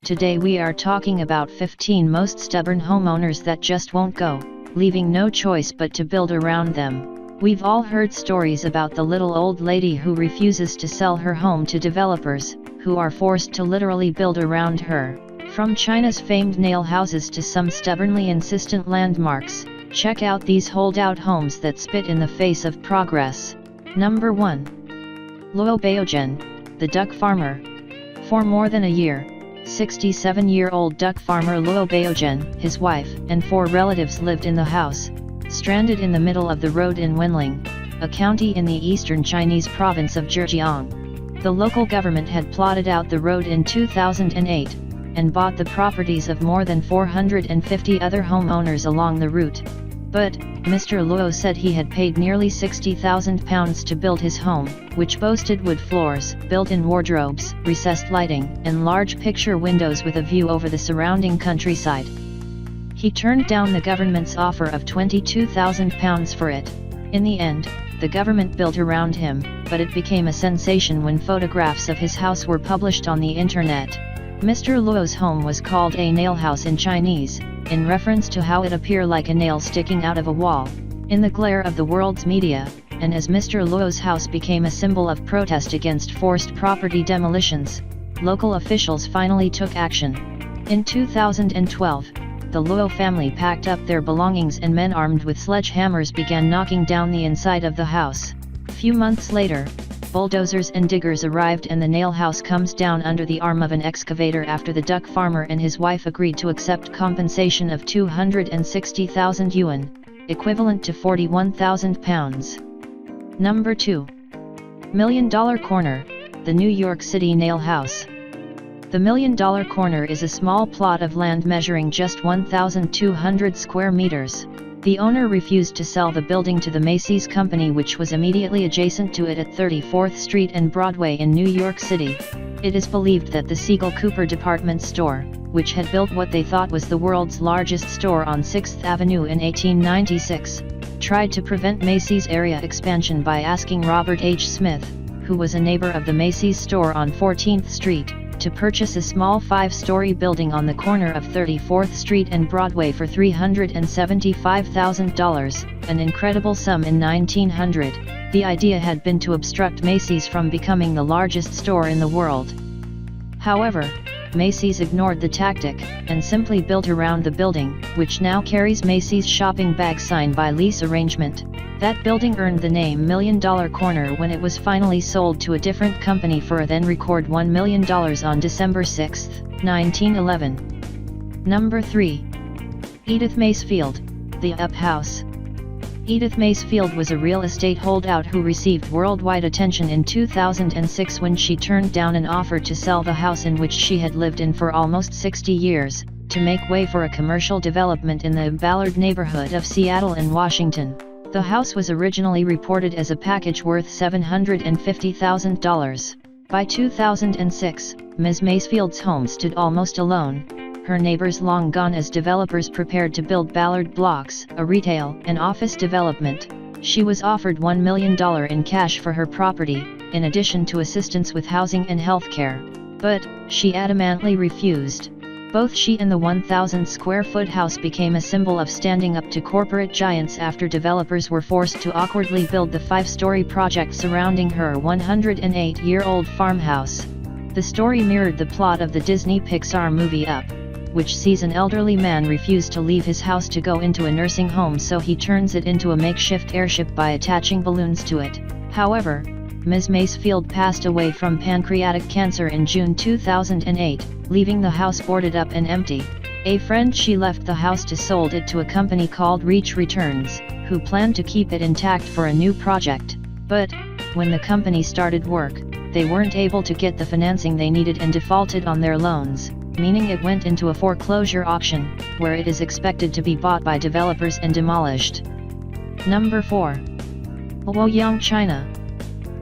Today we are talking about 15 most stubborn homeowners that just won't go, leaving no choice but to build around them. We've all heard stories about the little old lady who refuses to sell her home to developers, who are forced to literally build around her. From China's famed nail houses to some stubbornly insistent landmarks, check out these holdout homes that spit in the face of progress. Number 1. Biogen, the duck farmer. For more than a year, 67-year-old duck farmer Biogen, his wife, and 4 relatives lived in the house, stranded in the middle of the road in Wenling, a county in the eastern Chinese province of Zhejiang. The local government had plotted out the road in 2008, and bought the properties of more than 450 other homeowners along the route. But, Mr. Luo said he had paid nearly £60,000 to build his home, which boasted wood floors, built-in wardrobes, recessed lighting, and large picture windows with a view over the surrounding countryside. He turned down the government's offer of £22,000 for it. In the end, the government built around him, but it became a sensation when photographs of his house were published on the internet. Mr. Luo's home was called a nail house in Chinese, in reference to how it appeared like a nail sticking out of a wall. In the glare of the world's media, and as Mr. Luo's house became a symbol of protest against forced property demolitions, local officials finally took action. In 2012, the Luo family packed up their belongings and men armed with sledgehammers began knocking down the inside of the house. A few months later, bulldozers and diggers arrived and the nail house comes down under the arm of an excavator after the duck farmer and his wife agreed to accept compensation of 260,000 yuan, equivalent to £41,000. Number 2. $1 Million Corner, the New York City nail house. The $1 Million Corner is a small plot of land measuring just 1,200 square meters. The owner refused to sell the building to the Macy's company, which was immediately adjacent to it at 34th Street and Broadway in New York City. It is believed that the Spiegel Cooper department store, which had built what they thought was the world's largest store on 6th Avenue in 1896, tried to prevent Macy's area expansion by asking Robert H. Smith, who was a neighbor of the Macy's store on 14th Street, to purchase a small 5-story building on the corner of 34th Street and Broadway for $375,000, an incredible sum in 1900. The idea had been to obstruct Macy's from becoming the largest store in the world. However, Macy's ignored the tactic, and simply built around the building, which now carries Macy's shopping bag sign by lease arrangement. That building earned the name $1 Million Corner when it was finally sold to a different company for a then record $1 million on December 6, 1911. Number 3. Edith Macefield, the Up House. Edith Macefield was a real estate holdout who received worldwide attention in 2006 when she turned down an offer to sell the house in which she had lived in for almost 60 years, to make way for a commercial development in the Ballard neighborhood of Seattle and Washington. The house was originally reported as a package worth $750,000. By 2006, Ms. Macefield's home stood almost alone, her neighbors long gone as developers prepared to build Ballard blocks, a retail and office development. She was offered $1 million in cash for her property, in addition to assistance with housing and healthcare. But, she adamantly refused. Both she and the 1,000-square-foot house became a symbol of standing up to corporate giants after developers were forced to awkwardly build the 5-story project surrounding her 108-year-old farmhouse. The story mirrored the plot of the Disney Pixar movie Up, which sees an elderly man refuse to leave his house to go into a nursing home, so he turns it into a makeshift airship by attaching balloons to it. However, Ms. Macefield passed away from pancreatic cancer in June 2008, leaving the house boarded up and empty. A friend she left the house to sold it to a company called Reach Returns, who planned to keep it intact for a new project. But, when the company started work, they weren't able to get the financing they needed and defaulted on their loans, meaning it went into a foreclosure auction, where it is expected to be bought by developers and demolished. Number 4. Guangzhou, China.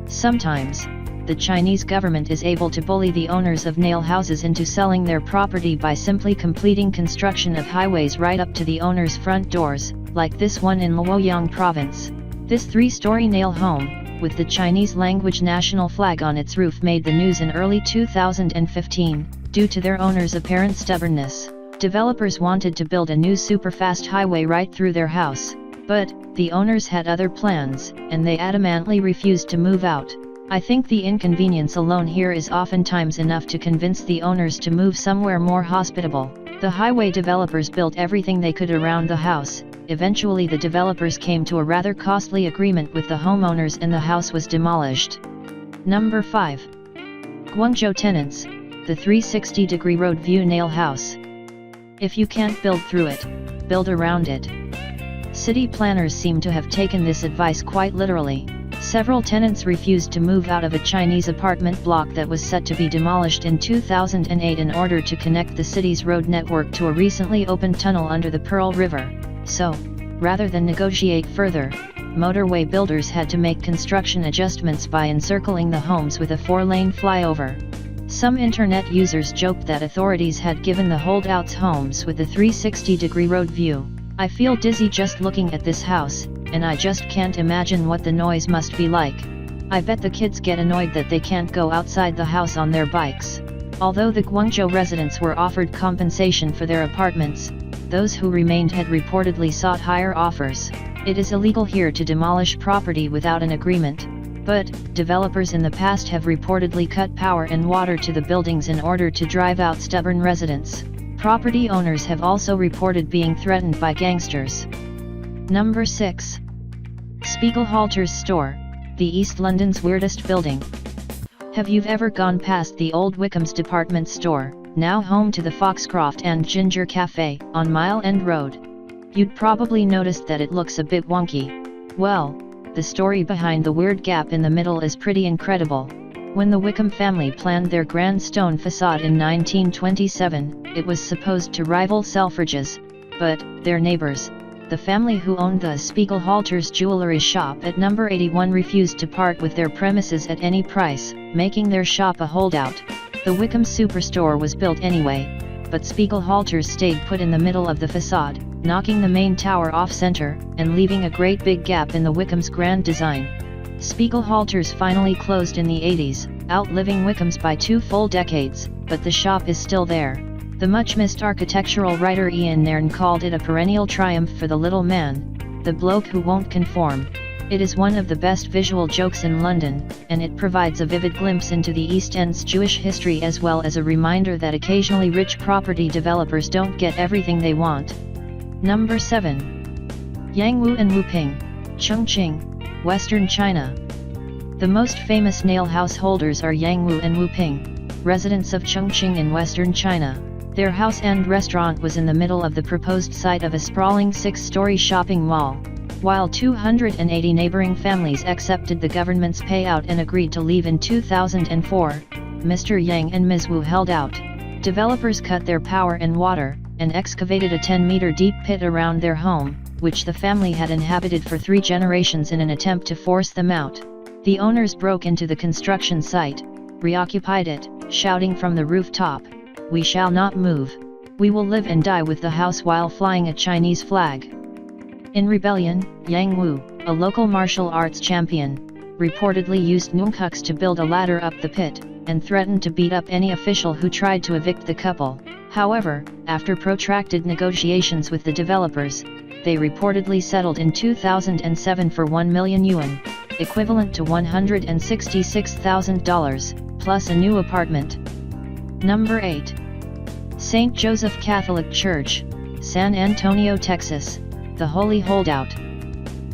Sometimes, the Chinese government is able to bully the owners of nail houses into selling their property by simply completing construction of highways right up to the owner's front doors, like this one in Luoyang province. This 3-story nail home, with the Chinese language national flag on its roof, made the news in early 2015, due to their owners' apparent stubbornness. Developers wanted to build a new super-fast highway right through their house, but the owners had other plans, and they adamantly refused to move out. I think the inconvenience alone here is oftentimes enough to convince the owners to move somewhere more hospitable. The highway developers built everything they could around the house. Eventually the developers came to a rather costly agreement with the homeowners and the house was demolished. Number 5. Guangzhou Tenants, the 360-degree road view nail house. If you can't build through it, build around it. City planners seem to have taken this advice quite literally. Several tenants refused to move out of a Chinese apartment block that was set to be demolished in 2008 in order to connect the city's road network to a recently opened tunnel under the Pearl River. So, rather than negotiate further, motorway builders had to make construction adjustments by encircling the homes with a 4-lane flyover. Some internet users joked that authorities had given the holdouts homes with a 360-degree road view. I feel dizzy just looking at this house, and I just can't imagine what the noise must be like. I bet the kids get annoyed that they can't go outside the house on their bikes. Although the Guangzhou residents were offered compensation for their apartments, those who remained had reportedly sought higher offers. It is illegal here to demolish property without an agreement, but developers in the past have reportedly cut power and water to the buildings in order to drive out stubborn residents. Property owners have also reported being threatened by gangsters. Number 6. Spiegel Halters store, the East London's weirdest building. Have you ever gone past the old Wickham's department store, now home to the Foxcroft and Ginger Cafe, on Mile End Road? You'd probably noticed that it looks a bit wonky. Well, the story behind the weird gap in the middle is pretty incredible. When the Wickham family planned their grand stone facade in 1927, it was supposed to rival Selfridge's, but their neighbors, the family who owned the Spiegel Halters jewelry shop at number 81, refused to part with their premises at any price, making their shop a holdout. The Wickham Superstore was built anyway, but Spiegel Halters stayed put in the middle of the facade, knocking the main tower off-center, and leaving a great big gap in the Wickham's grand design. Spiegel Halters finally closed in the 80s, outliving Wickham's by 2 full decades, but the shop is still there. The much-missed architectural writer Ian Nairn called it a perennial triumph for the little man, the bloke who won't conform. It is one of the best visual jokes in London, and it provides a vivid glimpse into the East End's Jewish history as well as a reminder that occasionally rich property developers don't get everything they want. Number 7. Yangwu and Wuping, Chongqing, Western China. The most famous nail house holders are Yangwu and Wuping, residents of Chongqing in Western China. Their house and restaurant was in the middle of the proposed site of a sprawling 6-story shopping mall. While 280 neighboring families accepted the government's payout and agreed to leave in 2004, Mr. Yang and Ms. Wu held out. Developers cut their power and water, and excavated a 10-meter deep pit around their home, which the family had inhabited for 3 generations in an attempt to force them out. The owners broke into the construction site, reoccupied it, shouting from the rooftop, "We shall not move. We will live and die with the house," while flying a Chinese flag. In rebellion, Yang Wu, a local martial arts champion, reportedly used nunchucks to build a ladder up the pit, and threatened to beat up any official who tried to evict the couple. However, after protracted negotiations with the developers, they reportedly settled in 2007 for 1 million yuan, equivalent to $166,000, plus a new apartment. Number 8. St. Joseph Catholic Church, San Antonio, Texas, the Holy Holdout.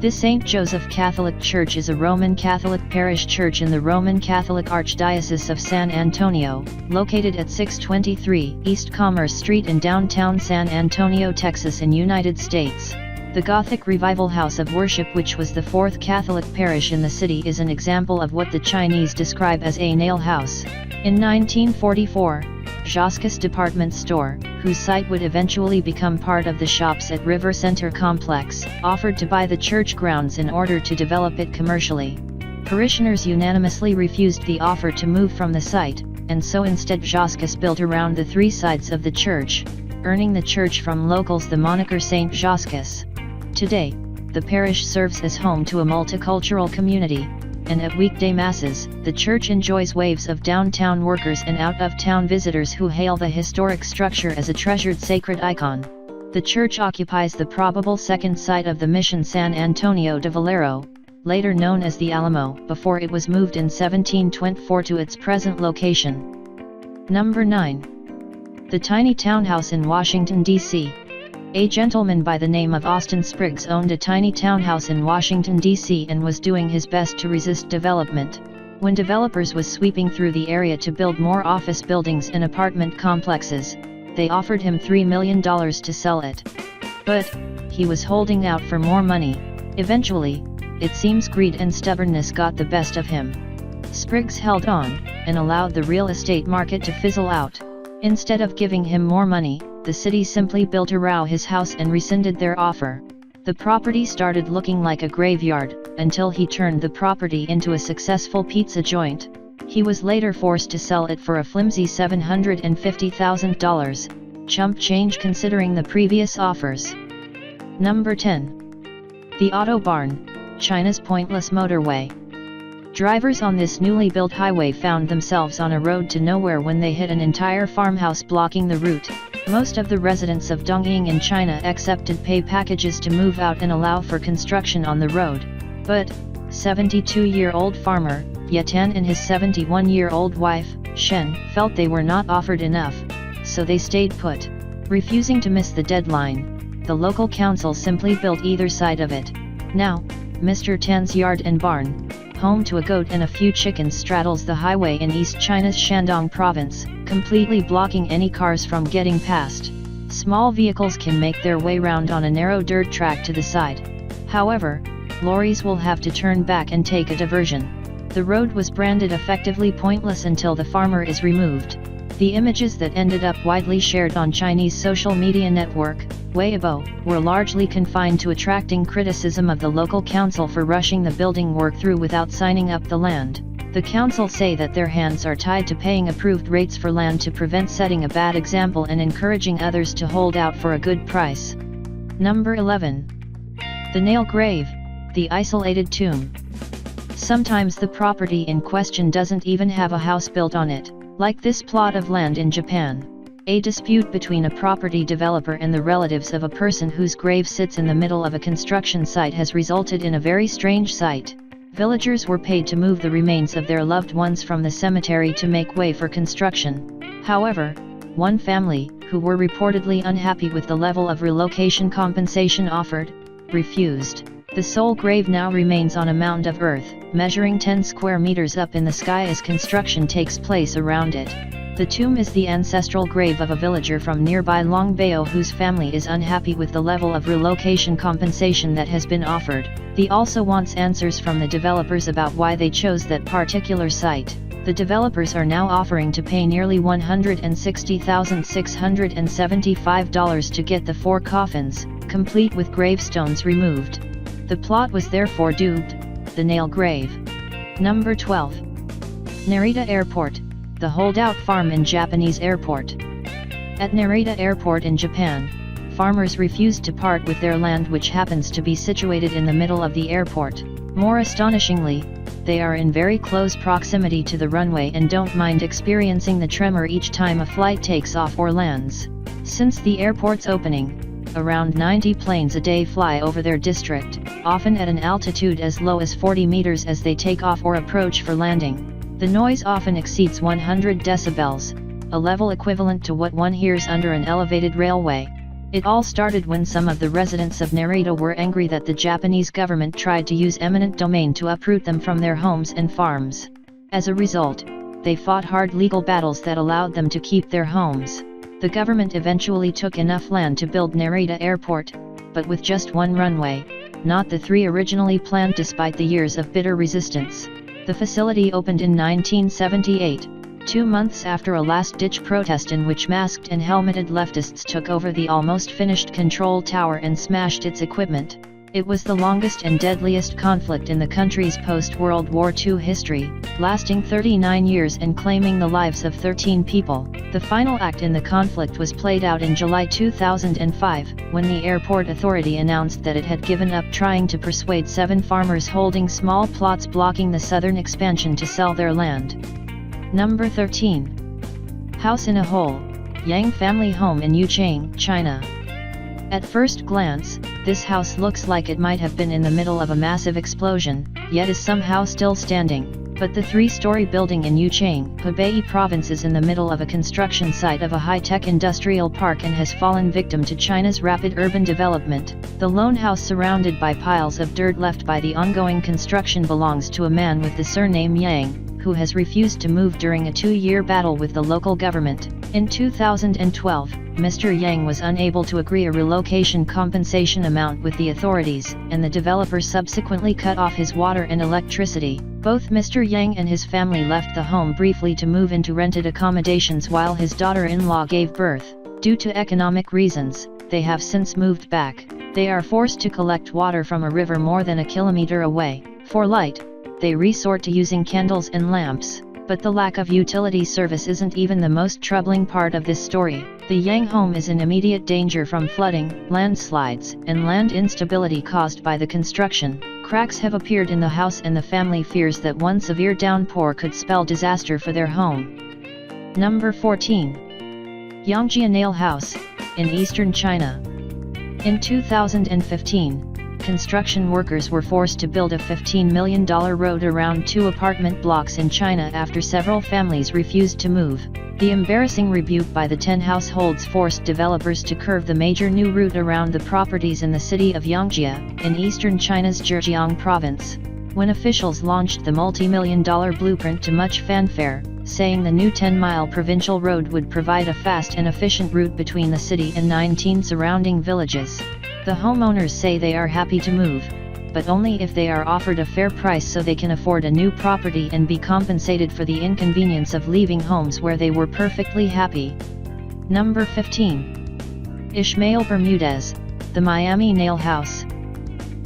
This St. Joseph Catholic Church is a Roman Catholic parish church in the Roman Catholic Archdiocese of San Antonio, located at 623 East Commerce Street in downtown San Antonio, Texas in United States. The Gothic Revival House of Worship, which was the 4th Catholic parish in the city, is an example of what the Chinese describe as a nail house. In 1944, Josque's department store, whose site would eventually become part of the Shops at River Center complex, offered to buy the church grounds in order to develop it commercially. Parishioners unanimously refused the offer to move from the site, and so instead Josque's built around the 3 sides of the church, earning the church from locals the moniker St. Josque's. Today, the parish serves as home to a multicultural community. and at weekday masses, the church enjoys waves of downtown workers and out-of-town visitors who hail the historic structure as a treasured sacred icon. The church occupies the probable second site of the Mission San Antonio de Valero, later known as the Alamo, before it was moved in 1724 to its present location. Number 9. The tiny townhouse in Washington, D.C. A gentleman by the name of Austin Spriggs owned a tiny townhouse in Washington, D.C. and was doing his best to resist development. When developers was sweeping through the area to build more office buildings and apartment complexes, they offered him $3 million to sell it. But he was holding out for more money. Eventually, it seems greed and stubbornness got the best of him. Spriggs held on, and allowed the real estate market to fizzle out. Instead of giving him more money, the city simply built around his house and rescinded their offer. The property started looking like a graveyard, until he turned the property into a successful pizza joint. He was later forced to sell it for a flimsy $750,000, chump change considering the previous offers. Number 10. The Auto Barn, China's pointless motorway. Drivers on this newly built highway found themselves on a road to nowhere when they hit an entire farmhouse blocking the route. Most of the residents of Dongying in China accepted pay packages to move out and allow for construction on the road. But 72-year-old farmer Ye Tan and his 71-year-old wife, Shen, felt they were not offered enough, so they stayed put. Refusing to miss the deadline, the local council simply built either side of it. Now, Mr. Tan's yard and barn, home to a goat and a few chickens, straddles the highway in East China's Shandong province, completely blocking any cars from getting past. Small vehicles can make their way round on a narrow dirt track to the side. However, lorries will have to turn back and take a diversion. The road was branded effectively pointless until the farmer is removed. The images that ended up widely shared on Chinese social media network, Weibo, were largely confined to attracting criticism of the local council for rushing the building work through without signing up the land. The council say that their hands are tied to paying approved rates for land to prevent setting a bad example and encouraging others to hold out for a good price. Number 11. The Nail Grave, the isolated tomb. Sometimes the property in question doesn't even have a house built on it, like this plot of land in Japan. A dispute between a property developer and the relatives of a person whose grave sits in the middle of a construction site has resulted in a very strange sight. Villagers were paid to move the remains of their loved ones from the cemetery to make way for construction. However, one family, who were reportedly unhappy with the level of relocation compensation offered, refused. The sole grave now remains on a mound of earth, measuring 10 square meters up in the sky as construction takes place around it. The tomb is the ancestral grave of a villager from nearby Longbao whose family is unhappy with the level of relocation compensation that has been offered. He also wants answers from the developers about why they chose that particular site. The developers are now offering to pay nearly $160,675 to get the 4 coffins, complete with gravestones, removed. The plot was therefore dubbed the Nail Grave. Number 12. Narita Airport, the holdout farm in Japanese airport. At Narita Airport in Japan, farmers refused to part with their land, which happens to be situated in the middle of the airport. More astonishingly, they are in very close proximity to the runway and don't mind experiencing the tremor each time a flight takes off or lands. Since the airport's opening, around 90 planes a day fly over their district, often at an altitude as low as 40 meters as they take off or approach for landing. The noise often exceeds 100 decibels, a level equivalent to what one hears under an elevated railway. It all started when some of the residents of Narita were angry that the Japanese government tried to use eminent domain to uproot them from their homes and farms. As a result, they fought hard legal battles that allowed them to keep their homes. The government eventually took enough land to build Narita Airport, but with just 1 runway, not the 3 originally planned despite the years of bitter resistance. The facility opened in 1978, 2 months after a last-ditch protest in which masked and helmeted leftists took over the almost finished control tower and smashed its equipment. It was the longest and deadliest conflict in the country's post-World War II history, lasting 39 years and claiming the lives of 13 people. The final act in the conflict was played out in July 2005, when the airport authority announced that it had given up trying to persuade 7 farmers holding small plots blocking the southern expansion to sell their land. Number 13. House in a Hole, Yang family home in Yuchang, China. At first glance, this house looks like it might have been in the middle of a massive explosion, yet is somehow still standing. But the 3-story building in Yuchang, Hebei Province is in the middle of a construction site of a high-tech industrial park and has fallen victim to China's rapid urban development. The lone house surrounded by piles of dirt left by the ongoing construction belongs to a man with the surname Yang, who has refused to move during a 2-year battle with the local government. In 2012, Mr. Yang was unable to agree a relocation compensation amount with the authorities, and the developer subsequently cut off his water and electricity. Both Mr. Yang and his family left the home briefly to move into rented accommodations while his daughter-in-law gave birth. Due to economic reasons, they have since moved back. They are forced to collect water from a river more than a kilometer away. For light, they resort to using candles and lamps. But the lack of utility service isn't even the most troubling part of this story. The Yang home is in immediate danger from flooding, landslides, and land instability caused by the construction. Cracks have appeared in the house and the family fears that one severe downpour could spell disaster for their home. Number 14. Yongjia Nail House, in eastern China. In 2015, construction workers were forced to build a $15 million road around 2 apartment blocks in China after several families refused to move. The embarrassing rebuke by the 10 households forced developers to curve the major new route around the properties in the city of Yongjia, in eastern China's Zhejiang province. When officials launched the multi-million-dollar blueprint to much fanfare, saying the new 10-mile provincial road would provide a fast and efficient route between the city and 19 surrounding villages. The homeowners say they are happy to move, but only if they are offered a fair price so they can afford a new property and be compensated for the inconvenience of leaving homes where they were perfectly happy. Number 15. Ishmael Bermudez, the Miami Nail House.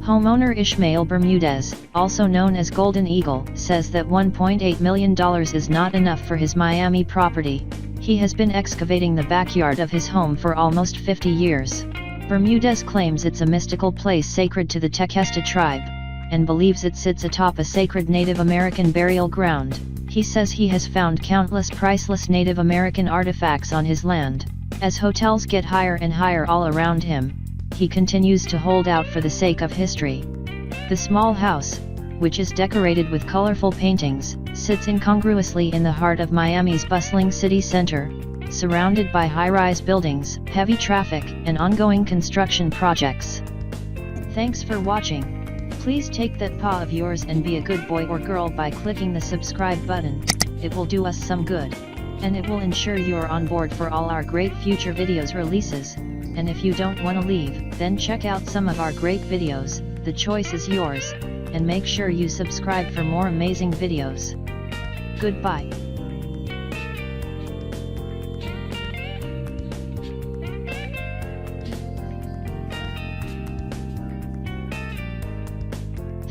Homeowner Ishmael Bermudez, also known as Golden Eagle, says that $1.8 million is not enough for his Miami property. He has been excavating the backyard of his home for almost 50 years. Bermudez claims it's a mystical place sacred to the Tequesta tribe, and believes it sits atop a sacred Native American burial ground. He says he has found countless priceless Native American artifacts on his land. As hotels get higher and higher all around him, he continues to hold out for the sake of history. The small house, which is decorated with colorful paintings, sits incongruously in the heart of Miami's bustling city center, surrounded by high-rise buildings, heavy traffic, and ongoing construction projects. Thanks for watching. Please take that paw of yours and be a good boy or girl by clicking the subscribe button. It will do us some good, and it will ensure you're on board for all our great future videos releases. And if you don't want to leave, then check out some of our great videos. The choice is yours, and make sure you subscribe for more amazing videos. Goodbye.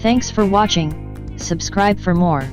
Thanks for watching. Subscribe for more.